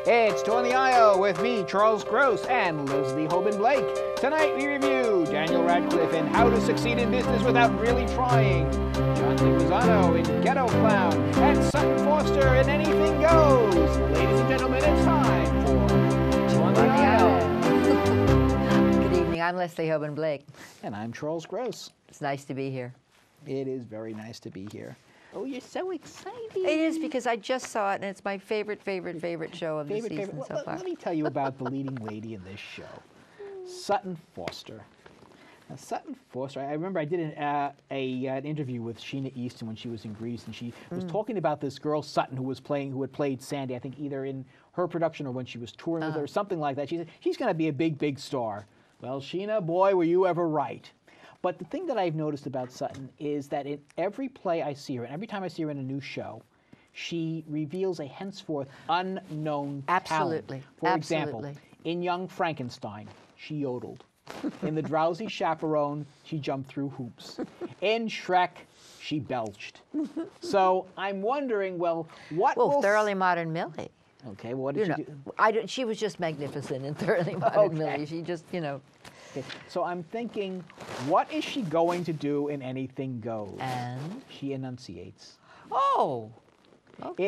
It's On The Aisle with me, Charles Gross, and Leslie Hoban Blake. Tonight we review Daniel Radcliffe in How to Succeed in Business Without Really Trying, John Leguizamo in Ghetto Clown, and Sutton Foster in Anything Goes. Ladies and gentlemen, it's time for On The Aisle. Good evening, I'm Leslie Hoban Blake. And I'm Charles Gross. It's nice to be here. It is very nice to be here. Oh, you're so excited. It is, because I just saw it, and it's my favorite show of the season so far. Let me tell you about the leading lady in this show, Sutton Foster. Now, Sutton Foster, I remember I did an interview with Sheena Easton when she was in Greece, and she was talking about this girl, Sutton, who had played Sandy, I think either in her production or when she was touring with her, or something like that. She said, she's going to be a big, big star. Well, Sheena, boy, were you ever right. But the thing that I've noticed about Sutton is that in every play I see her, and every time I see her in a new show, she reveals a henceforth unknown talent. For example, in Young Frankenstein, she yodeled. In The Drowsy Chaperone, she jumped through hoops. In Shrek, she belched. So I'm wondering, well, what will... Thoroughly Modern Millie. Okay, well, what did she do? She was just magnificent in Thoroughly Modern Millie. She just, Okay, so I'm thinking, what is she going to do in Anything Goes? And? She enunciates. Oh, okay.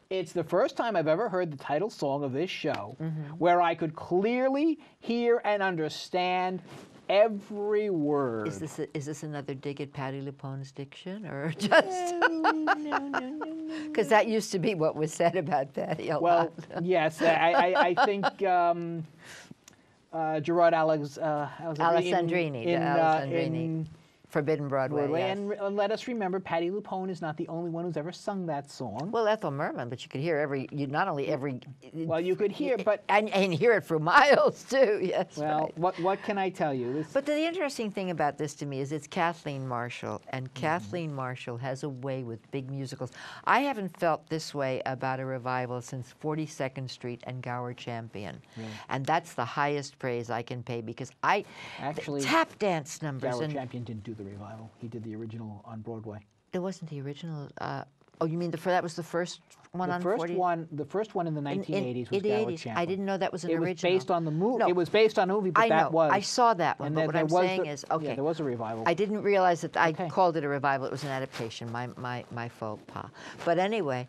It's the first time I've ever heard the title song of this show where I could clearly hear and understand every word. Is this another dig at Patti LuPone's diction, or just? No. Because that used to be what was said about Patti a lot. Yes, I think Gerard Alessandrini in Forbidden Broadway. Yes. And let us remember, Patti LuPone is not the only one who's ever sung that song. Well, Ethel Merman, but you could hear not only every. Well, you could hear, but and hear it for miles too. Yes. Well, right. what can I tell you? But the interesting thing about this to me is it's Kathleen Marshall, and Kathleen Marshall has a way with big musicals. I haven't felt this way about a revival since 42nd Street and Gower Champion, and that's the highest praise I can pay, because actually tap dance numbers. Gower Champion didn't do the revival. He did the original on Broadway. It wasn't the original. Oh, you mean that was the first one on 40? The first one in the 1980s was Gower Champion. I didn't know that was an original. It was based on the movie. No. It was based on a movie, but that was. I saw that one, but what I'm saying is, okay. Yeah, there was a revival. I didn't realize that I called it a revival. It was an adaptation, my faux pas. But anyway,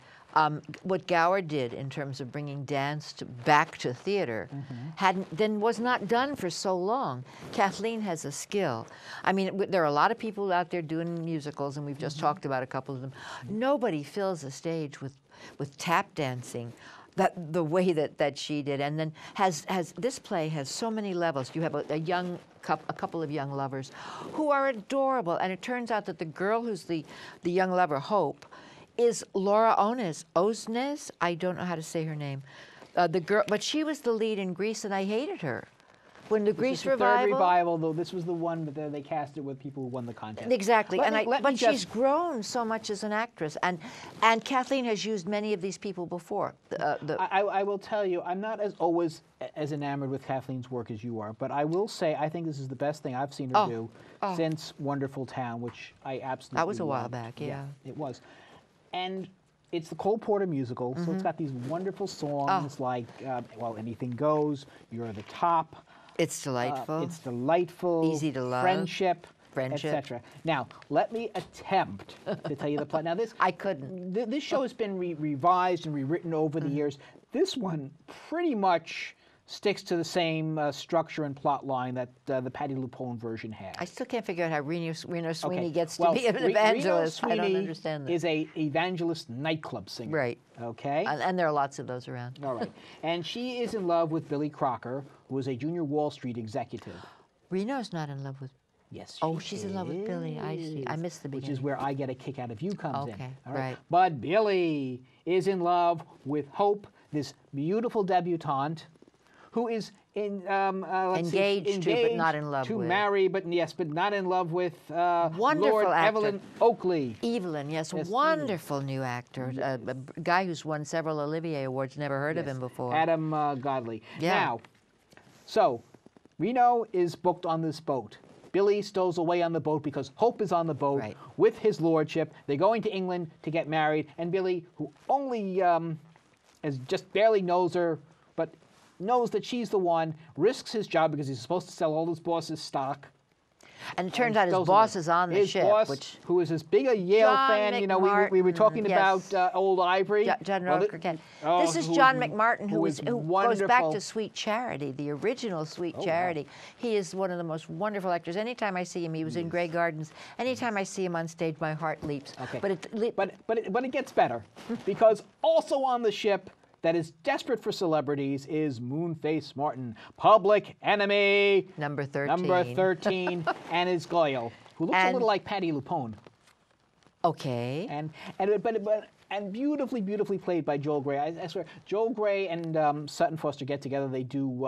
what Gower did in terms of bringing dance back to theater was not done for so long. Kathleen has a skill. I mean, there are a lot of people out there doing musicals, and we've just talked about a couple of them. Nobody fills a stage with tap dancing the way that she did. And then this play has so many levels. You have a couple of young lovers who are adorable, and it turns out that the girl who's the young lover, Hope, is Laura Osnes. I don't know how to say her name. The girl, but she was the lead in Grease, and I hated her. When the Grease revival. The third revival, though, this was the one that they cast it with people who won the contest. Exactly, but she's grown so much as an actress, and Kathleen has used many of these people before. I will tell you, I'm not always as enamored with Kathleen's work as you are, but I will say I think this is the best thing I've seen her do since Wonderful Town, which I absolutely That was a while loved. back, yeah. It was. And it's the Cole Porter musical, so it's got these wonderful songs like, Anything Goes, You're the Top. It's delightful. It's delightful. Easy to love. Friendship. Etc. Now, let me attempt to tell you the plot. Now, I couldn't. This show has been revised and rewritten over the years. This one pretty much sticks to the same structure and plot line that the Patti LuPone version has. I still can't figure out how Reno Sweeney gets to be an evangelist. I don't understand that. Is a evangelist nightclub singer. Right. Okay. And there are lots of those around. All right. And she is in love with Billy Crocker, who is a junior Wall Street executive. Reno's not in love with. Yes. She's in love with Billy. I see. I missed the beginning. Which is where I Get a Kick Out of You comes in. Okay. All right. But Billy is in love with Hope, this beautiful debutante, who is engaged to, but not in love with. To marry, but not in love with wonderful Lord actor. Evelyn Oakley. Evelyn, yes, wonderful new actor. A guy who's won several Olivier Awards, never heard of him before. Adam Godley. Yeah. Now, so Reno is booked on this boat. Billy stows away on the boat because Hope is on the boat with his lordship. They're going to England to get married, and Billy, who only just barely knows her, but knows that she's the one, risks his job because he's supposed to sell all his boss's stock. And it turns out his boss is on the ship. His boss, which who is as big a Yale John fan, you know, we were talking yes. about Old Ivory. John Well, Roker. This is John McMartin, who goes back to Sweet Charity, the original Sweet Charity. Wow. He is one of the most wonderful actors. Anytime I see him, he was in Grey Gardens. Anytime I see him on stage, my heart leaps. Okay. But it gets better because also on the ship that is desperate for celebrities is Moonface Martin, public enemy. Number 13. Number 13, and his Goyle, who looks a little like Patti LuPone. Okay. And beautifully played by Joel Grey. I swear, Joel Grey and Sutton Foster get together. They do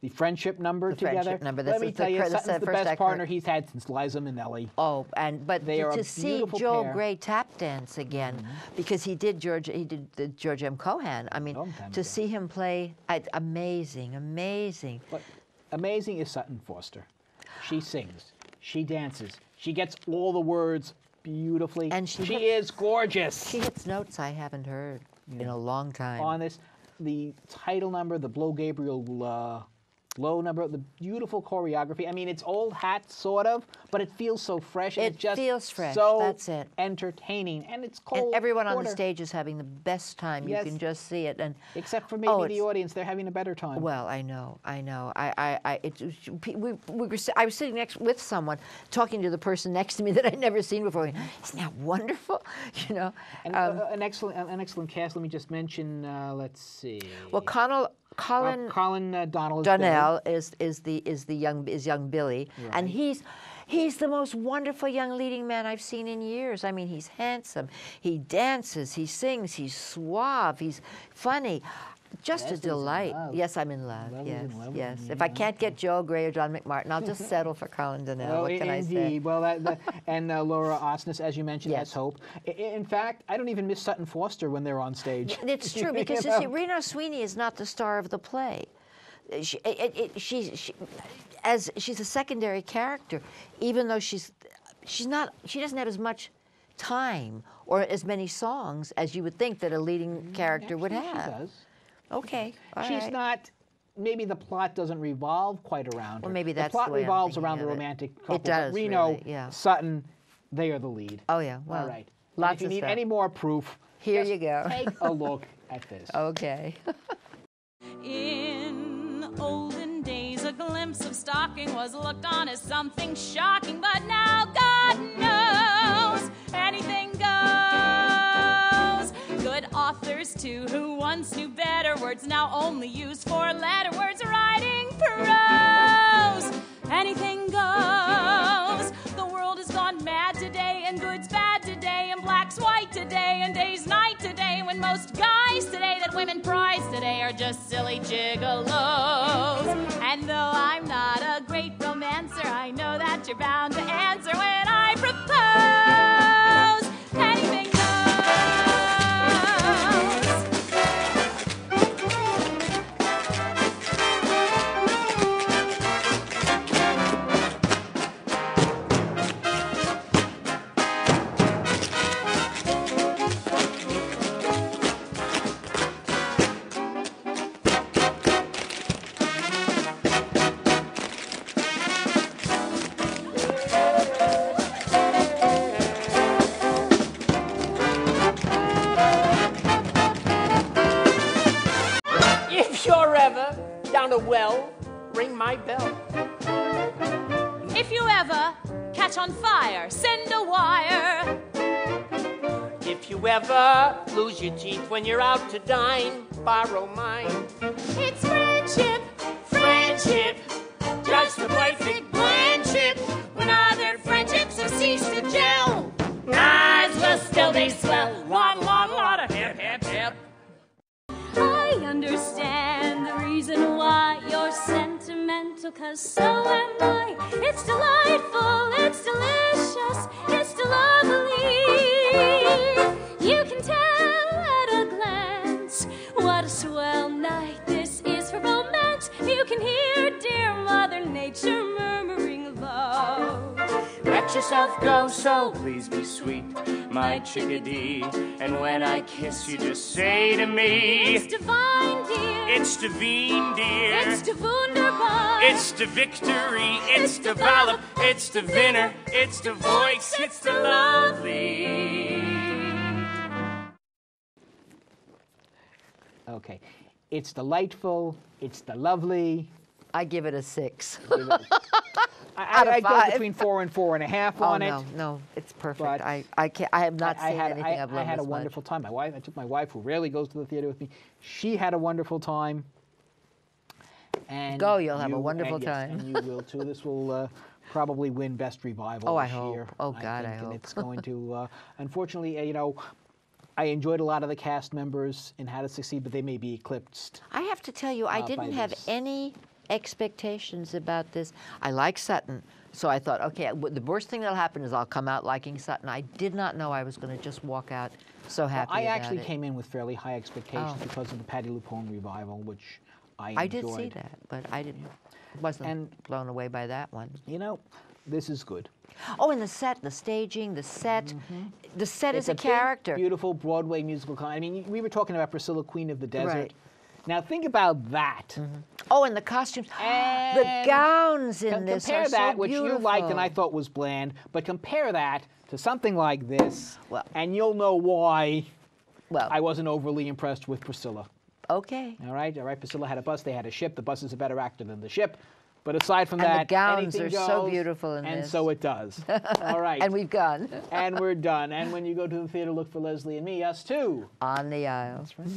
the friendship number together. Friendship number. Let me tell you, Sutton's the best partner he's had since Liza Minnelli. Oh, but to see Joel Grey tap dance again, because he did the George M. Cohan. I mean, to see him play, amazing. But amazing is Sutton Foster. She sings, she dances, she gets all the words beautifully, and she is gorgeous. She hits notes I haven't heard in a long time. On this, the title number, the Blow Gabriel Glow number, the beautiful choreography. I mean, it's old hat, sort of, but it feels so fresh. It just feels fresh. So that's it. Entertaining, and it's cold. And everyone quarter. on the stage is having the best time. Yes. You can just see it. And except for maybe the audience, they're having a better time. Well, I know. I was sitting with someone, talking to the person next to me that I'd never seen before. Isn't that wonderful? You know. And an excellent cast. Let me just mention. Let's see. Well, Colin Donnell is young Billy, right. And he's the most wonderful young leading man I've seen in years. I mean, he's handsome, he dances, he sings, he's suave, he's funny. Just a delight. Yes, I'm in love. Yes. Yeah. If I can't get Joel Grey or John McMartin, I'll just settle for Colin Donnell. What can I say? Well, and Laura Osnes, as you mentioned, as Hope. In fact, I don't even miss Sutton Foster when they're on stage. It's true because you see, Reno Sweeney is not the star of the play. She's a secondary character, even though she doesn't have as much time or as many songs as you would think that a leading character would have. She does. Okay, she's not. Maybe the plot doesn't revolve quite around her. Well, maybe that's the plot the way revolves around the romantic couple. It does. Reno, really, yeah. Sutton, they are the lead. Oh yeah. Well, all right. Lots if you of need stuff. any more proof, here you go. Take a look at this. Okay. In olden days, a glimpse of stocking was looked on as something shocking, but now God knows anything goes. Good authors, too, who once knew better words, now only use four-letter words, writing prose. Anything goes. The world has gone mad today, and good's bad today, and black's white today, and day's night today, when most guys today that women prize today are just silly gigolos. And though I'm not a great romancer, I know that you're bound to answer when I propose. Anything goes. A well, ring my bell. If you ever catch on fire, send a wire. If you ever lose your teeth when you're out to dine, borrow mine. It's friendship, friendship, just the perfect blendship. When other friendships have ceased to gel, ours will still be swell. Lot of hip, hip, hip. I understand the reason why you're sentimental, 'cause so am I. It's delightful, it's delicious, it's lovely. You can tell at a glance what a swell night this is for romance. You can hear dear Mother Nature murmuring low. let yourself go, so please be sweet, my chickadee. And when I kiss you, just say to me, It's divine, dear. it's divine, dear. It's de wunderbar. It's the victory, it's the valor, it's the winner, it's the voice, it's the lovely. Okay. It's delightful. It's the lovely. I give it a 6. I of go 5. between 4 and 4.5 Oh, on it. no, it's perfect. But I can't. I have not seen anything I've loved I had a this wonderful much. time. I took my wife, who rarely goes to the theater with me. She had a wonderful time. And Go, you'll have a you- wonderful and yes, time. and you will too. This will probably win Best Revival Oh, I this hope. year. Oh, God, I think, and hope. it's going to. Unfortunately, I enjoyed a lot of the cast members in How to Succeed, but they may be eclipsed. I have to tell you, I by didn't have this. any expectations about this. I like Sutton, so I thought, okay, the worst thing that'll happen is I'll come out liking Sutton. I did not know I was going to just walk out so happy I about actually it. came in with fairly high expectations Oh. because of the Patti LuPone revival, which I enjoyed. I did see that, but I didn't. Wasn't And- blown away by that one. This is good. Oh, and the set, the staging, the set. The set It's is a big, character. beautiful Broadway musical. I mean, we were talking about Priscilla, Queen of the Desert. Right. Now think about that. Oh, and the costumes. The And gowns in this compare are that, so which beautiful. you liked and I thought was bland, but compare that to something like this, Well- and you'll know why Well, I wasn't overly impressed with Priscilla. okay. All right. Priscilla had a bus. They had a ship. The bus is a better actor than the ship. But aside from And the that, gowns anything are so goes, beautiful in and this. so it does. All right. And we've gone And we're done. And when you go to the theater, look for Leslie and me, us too. on the aisle. That's right.